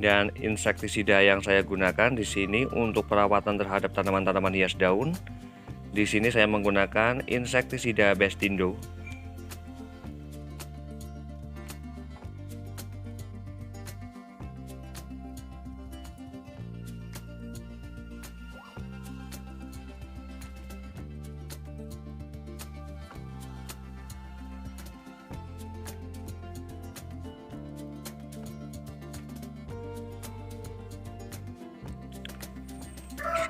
Dan insektisida yang saya gunakan di sini untuk perawatan terhadap tanaman-tanaman hias daun, di sini saya menggunakan insektisida Bestindo.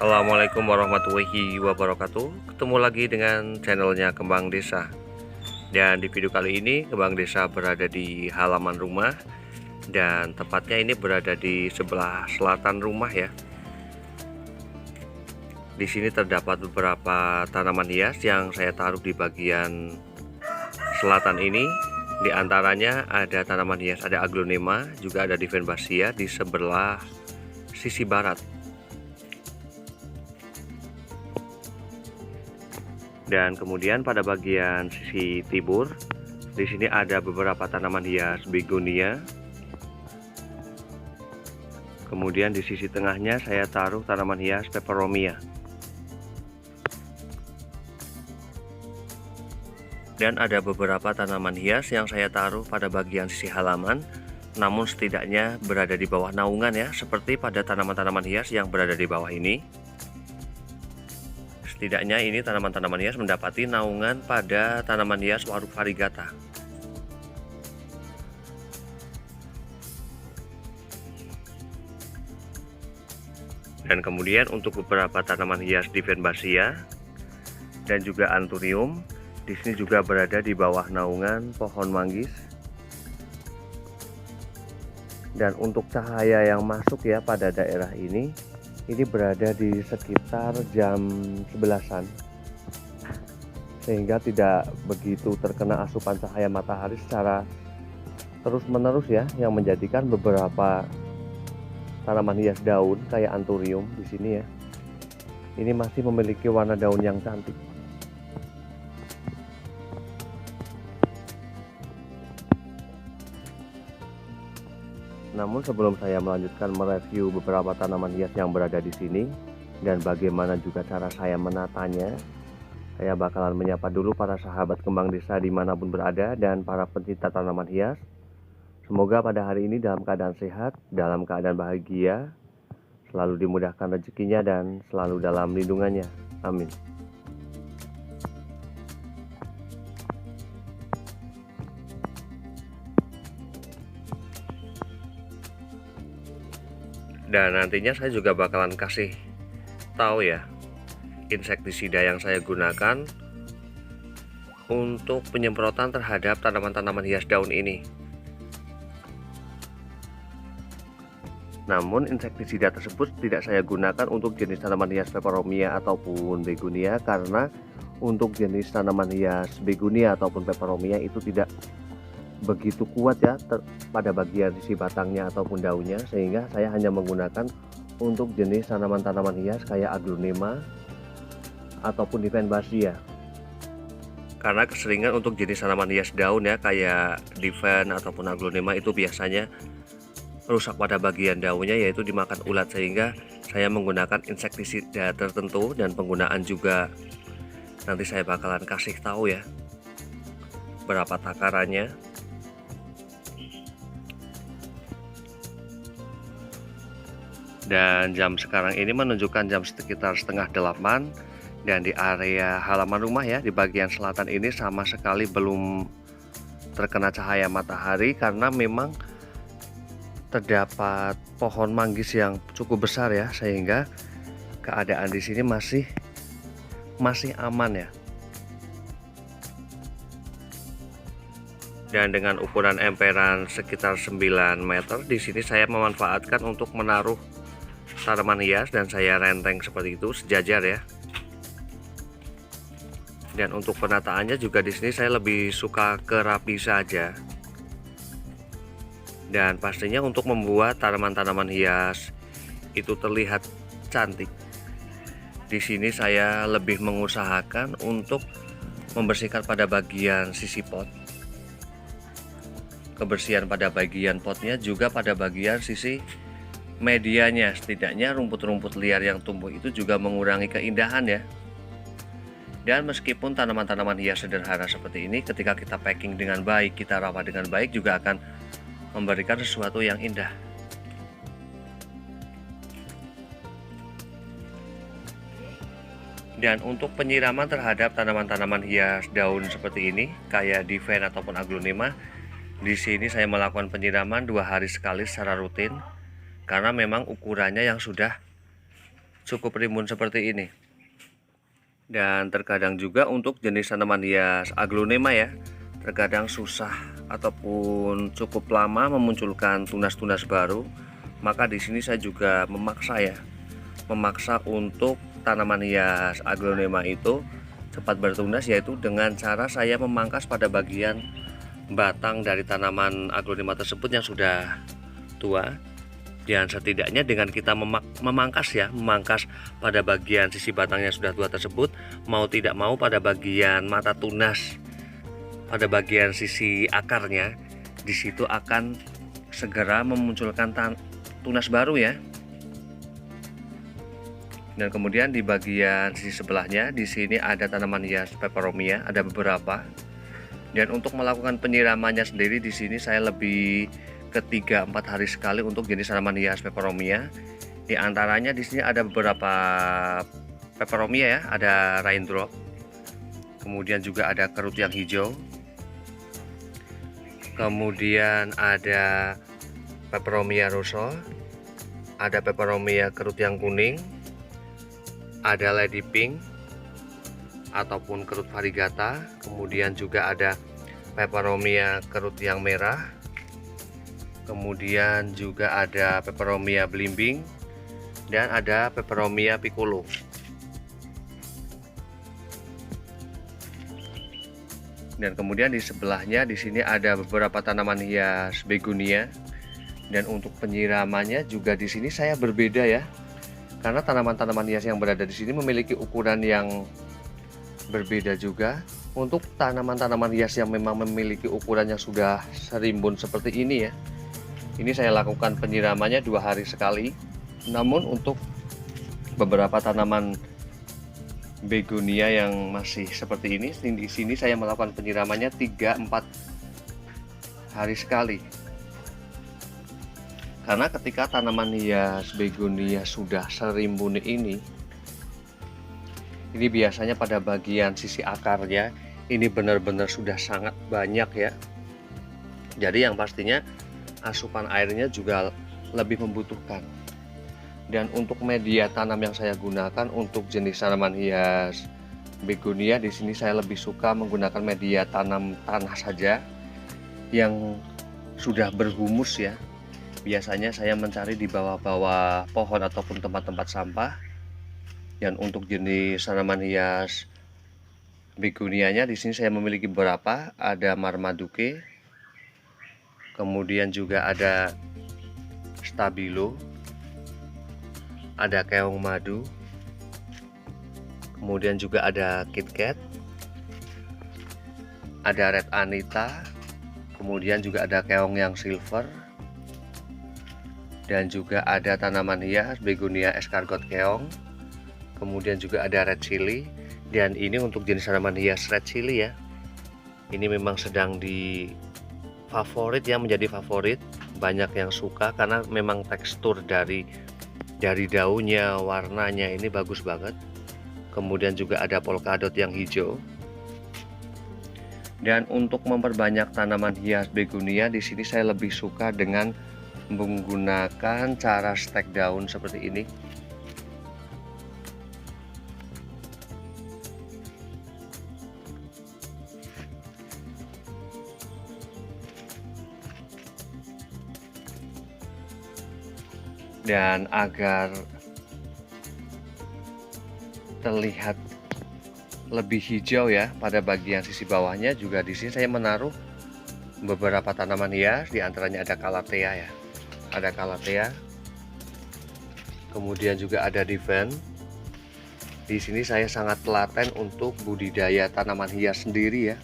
Assalamualaikum warahmatullahi wabarakatuh. Ketemu lagi dengan channelnya Kembang Desa. Dan di video kali ini Kembang Desa berada di halaman rumah, dan tepatnya ini berada di sebelah selatan rumah ya. Di sini terdapat beberapa tanaman hias yang saya taruh di bagian selatan ini. Di antaranya ada tanaman hias, ada aglonema, juga ada Divenbasia di sebelah sisi barat. Dan kemudian pada bagian sisi timur, di sini ada beberapa tanaman hias begonia. Kemudian di sisi tengahnya saya taruh tanaman hias peperomia. Dan ada beberapa tanaman hias yang saya taruh pada bagian sisi halaman, namun setidaknya berada di bawah naungan ya, seperti pada tanaman-tanaman hias yang berada di bawah ini. Setidaknya ini tanaman-tanaman hias mendapati naungan pada tanaman hias Waruk Variegata. Dan kemudian untuk beberapa tanaman hias Divenbasia dan juga Anthurium, di sini juga berada di bawah naungan pohon manggis. Dan untuk cahaya yang masuk ya pada daerah ini berada di sekitar jam 11-an, sehingga tidak begitu terkena asupan cahaya matahari secara terus-menerus ya, yang menjadikan beberapa tanaman hias daun kayak Anthurium di sini ya, ini masih memiliki warna daun yang cantik. Namun sebelum saya melanjutkan mereview beberapa tanaman hias yang berada di sini dan bagaimana juga cara saya menatanya, saya bakalan menyapa dulu para sahabat Kembang Desa dimanapun berada dan para pencinta tanaman hias. Semoga pada hari ini dalam keadaan sehat, dalam keadaan bahagia, selalu dimudahkan rezekinya dan selalu dalam lindungannya. Amin. Dan nantinya saya juga bakalan kasih tahu ya insektisida yang saya gunakan untuk penyemprotan terhadap tanaman-tanaman hias daun ini. Namun insektisida tersebut tidak saya gunakan untuk jenis tanaman hias peperomia ataupun begonia, karena untuk jenis tanaman hias begonia ataupun peperomia itu tidak begitu kuat ya pada bagian sisi batangnya ataupun daunnya, sehingga saya hanya menggunakan untuk jenis tanaman-tanaman hias kayak aglonema ataupun Divenbasia. Karena keseringan untuk jenis tanaman hias daun ya kayak Diven ataupun aglonema itu biasanya rusak pada bagian daunnya, yaitu dimakan ulat, sehingga saya menggunakan insektisida tertentu, dan penggunaan juga nanti saya bakalan kasih tahu ya berapa takarannya. Dan jam sekarang ini menunjukkan jam sekitar setengah 8, dan di area halaman rumah ya di bagian selatan ini sama sekali belum terkena cahaya matahari, karena memang terdapat pohon manggis yang cukup besar ya, sehingga keadaan di sini masih aman ya. Dan dengan ukuran emperan sekitar 9 meter, di sini saya memanfaatkan untuk menaruh tanaman hias dan saya renteng seperti itu sejajar ya. Dan untuk penataannya juga di sini saya lebih suka ke rapi saja. Dan pastinya untuk membuat tanaman-tanaman hias itu terlihat cantik, di sini saya lebih mengusahakan untuk membersihkan pada bagian sisi pot. Kebersihan pada bagian potnya juga pada bagian sisi medianya, setidaknya rumput-rumput liar yang tumbuh itu juga mengurangi keindahan ya. Dan meskipun tanaman-tanaman hias sederhana seperti ini, ketika kita packing dengan baik, kita rawat dengan baik, juga akan memberikan sesuatu yang indah. Dan untuk penyiraman terhadap tanaman-tanaman hias daun seperti ini, kayak Diven ataupun Aglonema, di sini saya melakukan penyiraman 2 hari sekali secara rutin, karena memang ukurannya yang sudah cukup rimbun seperti ini. Dan terkadang juga untuk jenis tanaman hias Aglonema ya, terkadang susah ataupun cukup lama memunculkan tunas-tunas baru. Maka di sini saya juga memaksa untuk tanaman hias Aglonema itu cepat bertunas, yaitu dengan cara saya memangkas pada bagian batang dari tanaman Aglonema tersebut yang sudah tua. Dan setidaknya dengan kita memangkas pada bagian sisi batang yang sudah tua tersebut, mau tidak mau pada bagian mata tunas, pada bagian sisi akarnya, di situ akan segera memunculkan tunas baru ya. Dan kemudian di bagian sisi sebelahnya, di sini ada tanaman hias peperomia, ada beberapa. Dan untuk melakukan penyiramannya sendiri, di sini saya lebih ke 3-4 hari sekali untuk jenis tanaman hias peperomia. Di antaranya di sini ada beberapa peperomia ya, ada raindrop, kemudian juga ada kerut yang hijau, kemudian ada peperomia rosso, ada peperomia kerut yang kuning, ada lady pink ataupun kerut variegata, kemudian juga ada peperomia kerut yang merah, kemudian juga ada peperomia belimbing, dan ada peperomia piccolo. Dan kemudian di sebelahnya di sini ada beberapa tanaman hias begonia. Dan untuk penyiramannya juga di sini saya berbeda ya, karena tanaman-tanaman hias yang berada di sini memiliki ukuran yang berbeda juga. Untuk tanaman-tanaman hias yang memang memiliki ukuran yang sudah serimbun seperti ini ya, ini saya lakukan penyiramannya 2 hari sekali. Namun untuk beberapa tanaman begonia yang masih seperti ini, di sini saya melakukan penyiramannya 3-4 hari sekali. Karena ketika tanaman hias begonia sudah serimbun ini biasanya pada bagian sisi akarnya ini benar-benar sudah sangat banyak ya. Jadi yang pastinya asupan airnya juga lebih membutuhkan. Dan untuk media tanam yang saya gunakan untuk jenis tanaman hias begonia, di sini saya lebih suka menggunakan media tanam tanah saja yang sudah berhumus ya. Biasanya saya mencari di bawah-bawah pohon ataupun tempat-tempat sampah. Dan untuk jenis tanaman hias begonianya di sini saya memiliki beberapa, ada Marmaduke, kemudian juga ada stabilo, ada keong madu, kemudian juga ada KitKat, ada Red Anita, kemudian juga ada keong yang silver, dan juga ada tanaman hias begonia escargot keong, kemudian juga ada red chili. Dan ini untuk jenis tanaman hias red chili ya, ini memang sedang menjadi favorit, banyak yang suka karena memang tekstur dari daunnya, warnanya ini bagus banget. Kemudian juga ada polkadot yang hijau. Dan untuk memperbanyak tanaman hias begonia, di sini saya lebih suka dengan menggunakan cara stek daun seperti ini. Dan agar terlihat lebih hijau ya pada bagian sisi bawahnya, juga di sini saya menaruh beberapa tanaman hias, diantaranya ada calathea ya, ada calathea, kemudian juga ada Diven. Di sini saya sangat telaten untuk budidaya tanaman hias sendiri ya.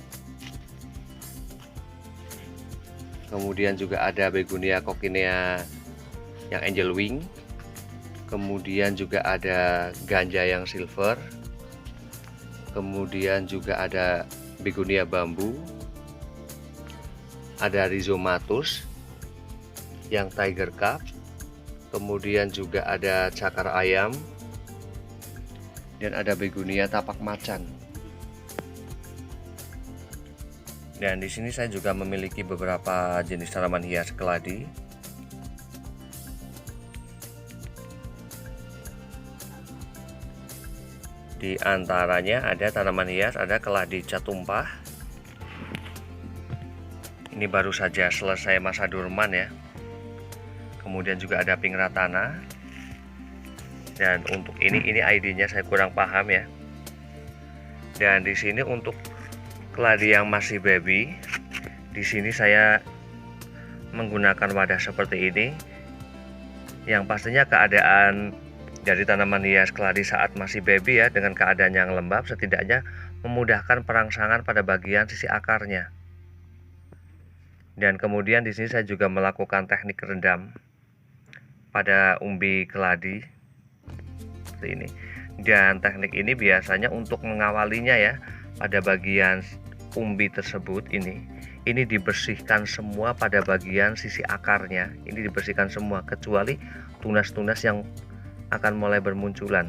Kemudian juga ada begonia coccinea yang angel wing, kemudian juga ada ganja yang silver, kemudian juga ada begonia bambu, ada rhizomatus yang tiger cup, kemudian juga ada cakar ayam, dan ada begonia tapak macan. Dan di sini saya juga memiliki beberapa jenis tanaman hias keladi. Di antaranya ada tanaman hias, ada keladi cat tumpah. Ini baru saja selesai masa dorman ya. Kemudian juga ada pink ratana. Dan untuk ini ID-nya saya kurang paham ya. Dan di sini untuk keladi yang masih baby, di sini saya menggunakan wadah seperti ini. Yang pastinya keadaan dari tanaman hias keladi saat masih baby ya, dengan keadaan yang lembab, setidaknya memudahkan perangsangan pada bagian sisi akarnya. Dan kemudian di sini saya juga melakukan teknik rendam pada umbi keladi seperti ini. Dan teknik ini biasanya untuk mengawalinya ya, pada bagian umbi tersebut ini dibersihkan semua pada bagian sisi akarnya. Ini dibersihkan semua kecuali tunas-tunas yang akan mulai bermunculan.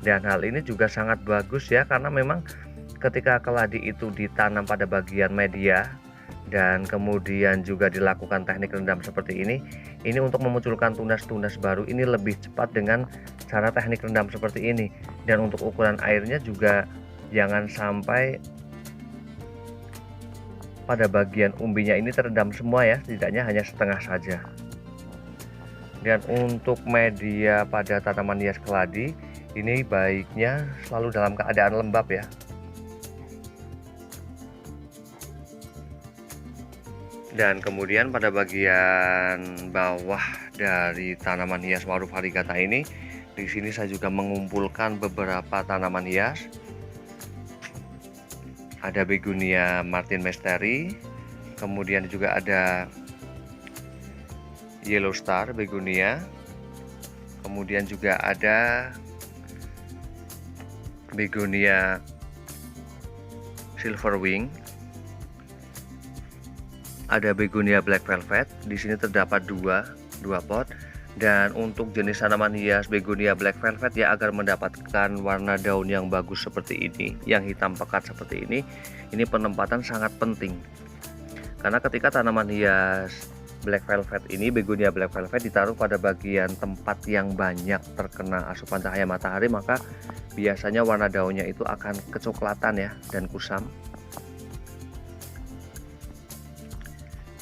Dan hal ini juga sangat bagus ya, karena memang ketika keladi itu ditanam pada bagian media dan kemudian juga dilakukan teknik rendam seperti ini untuk memunculkan tunas-tunas baru ini lebih cepat dengan cara teknik rendam seperti ini. Dan untuk ukuran airnya juga jangan sampai pada bagian umbinya ini terendam semua ya, setidaknya hanya setengah saja. Dan untuk media pada tanaman hias keladi ini baiknya selalu dalam keadaan lembab ya. Dan kemudian pada bagian bawah dari tanaman hias Waru variegata ini, di sini saya juga mengumpulkan beberapa tanaman hias. Ada begonia Martin Mesteri, kemudian juga ada yellow star begonia, kemudian juga ada begonia silver wing, ada begonia black velvet. Di sini terdapat dua pot. Dan untuk jenis tanaman hias begonia black velvet ya, agar mendapatkan warna daun yang bagus seperti ini, yang hitam pekat seperti ini penempatan sangat penting. Karena ketika tanaman hias black velvet ini, begonia black velvet ditaruh pada bagian tempat yang banyak terkena asupan cahaya matahari, maka biasanya warna daunnya itu akan kecoklatan ya, dan kusam.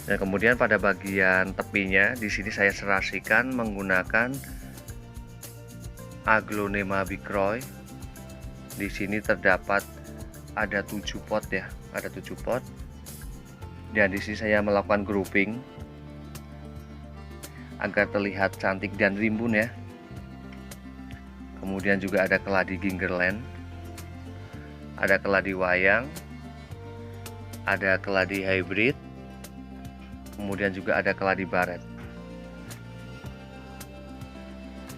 Dan kemudian pada bagian tepinya di sini saya serasikan menggunakan Aglonema bicroy. Di sini terdapat ada 7 pot ya, ada 7 pot. Dan di sini saya melakukan grouping agar terlihat cantik dan rimbun ya. Kemudian juga ada keladi gingerland, ada keladi wayang, ada keladi hybrid, kemudian juga ada keladi baret.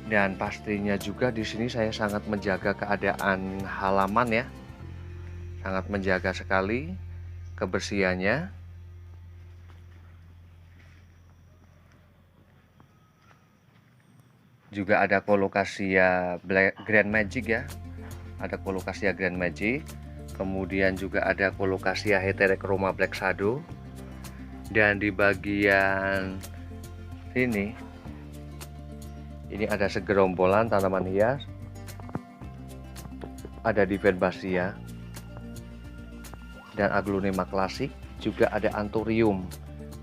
Dan pastinya juga di sini saya sangat menjaga keadaan halaman ya, sangat menjaga sekali kebersihannya. Juga ada colocasia grand magic ya, ada colocasia grand magic, kemudian juga ada colocasia heterochroma black shadow. Dan di bagian sini ini ada segerombolan tanaman hias, ada Divenbasia dan Aglonema klasik, juga ada Anthurium.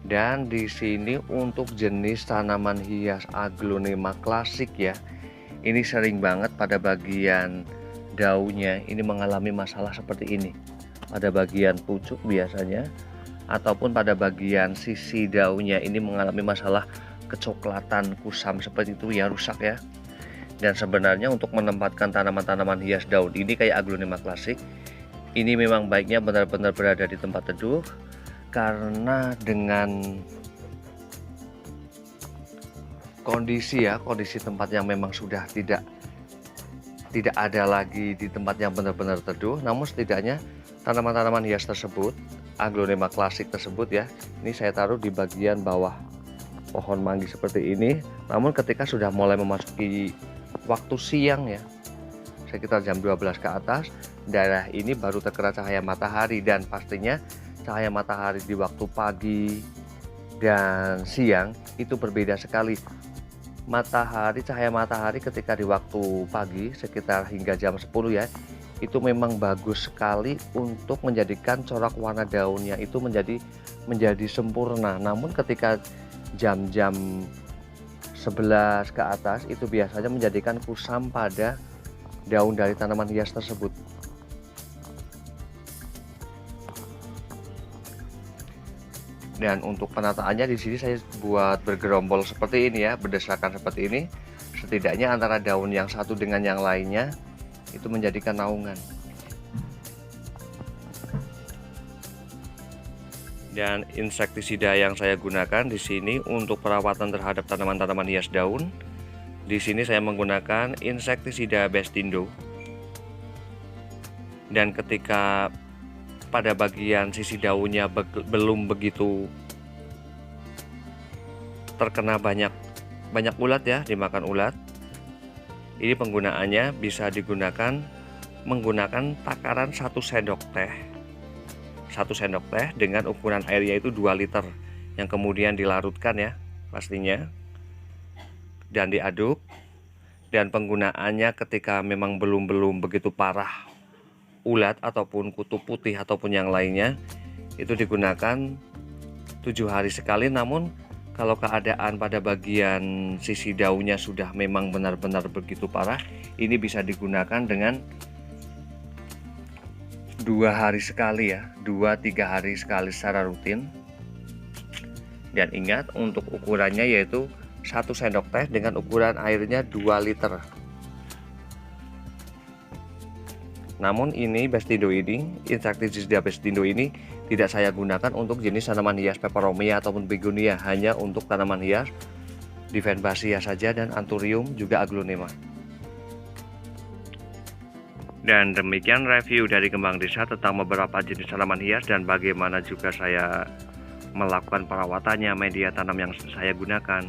Dan di sini untuk jenis tanaman hias Aglonema klasik ya, ini sering banget pada bagian daunnya ini mengalami masalah seperti ini, pada bagian pucuk biasanya, ataupun pada bagian sisi daunnya ini mengalami masalah kecoklatan kusam seperti itu ya, rusak ya. Dan sebenarnya untuk menempatkan tanaman-tanaman hias daun ini kayak Aglonema klasik, ini memang baiknya benar-benar berada di tempat teduh, karena dengan kondisi tempat yang memang sudah tidak ada lagi di tempat yang benar-benar teduh, namun setidaknya tanaman-tanaman hias tersebut, aglonema klasik tersebut ya, ini saya taruh di bagian bawah pohon manggi seperti ini. Namun ketika sudah mulai memasuki waktu siang ya, sekitar jam 12 ke atas, daerah ini baru terkena cahaya matahari, dan pastinya cahaya matahari di waktu pagi dan siang itu berbeda sekali. Cahaya matahari ketika di waktu pagi sekitar hingga jam 10 ya, itu memang bagus sekali untuk menjadikan corak warna daunnya itu menjadi sempurna. Namun ketika jam-jam 11 ke atas itu biasanya menjadikan kusam pada daun dari tanaman hias tersebut. Dan untuk penataannya di sini saya buat bergerombol seperti ini ya, berdesakan seperti ini. Setidaknya antara daun yang satu dengan yang lainnya itu menjadikan naungan. Dan insektisida yang saya gunakan di sini untuk perawatan terhadap tanaman-tanaman hias daun, di sini saya menggunakan insektisida Bestindo. Dan ketika pada bagian sisi daunnya belum begitu terkena banyak ulat ya, dimakan ulat, ini penggunaannya bisa digunakan menggunakan takaran 1 sendok teh. 1 sendok teh dengan ukuran airnya itu 2 liter, yang kemudian dilarutkan ya pastinya, dan diaduk. Dan penggunaannya ketika memang belum begitu parah ulat ataupun kutu putih ataupun yang lainnya, itu digunakan 7 hari sekali. Namun kalau keadaan pada bagian sisi daunnya sudah memang benar-benar begitu parah, ini bisa digunakan dengan 2 hari sekali ya, 2-3 hari sekali secara rutin. Dan ingat untuk ukurannya yaitu 1 sendok teh dengan ukuran airnya 2 liter. Namun ini Bestindo ini, insektisida Bestindo ini tidak saya gunakan untuk jenis tanaman hias peperomia ataupun begonia, hanya untuk tanaman hias Divenbasia saja dan Anthurium juga aglonema. Dan demikian review dari Kembang Desa tentang beberapa jenis tanaman hias dan bagaimana juga saya melakukan perawatannya, media tanam yang saya gunakan.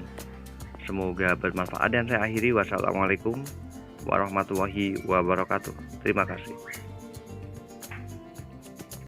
Semoga bermanfaat dan saya akhiri. Wassalamualaikum warahmatullahi wabarakatuh. Terima kasih.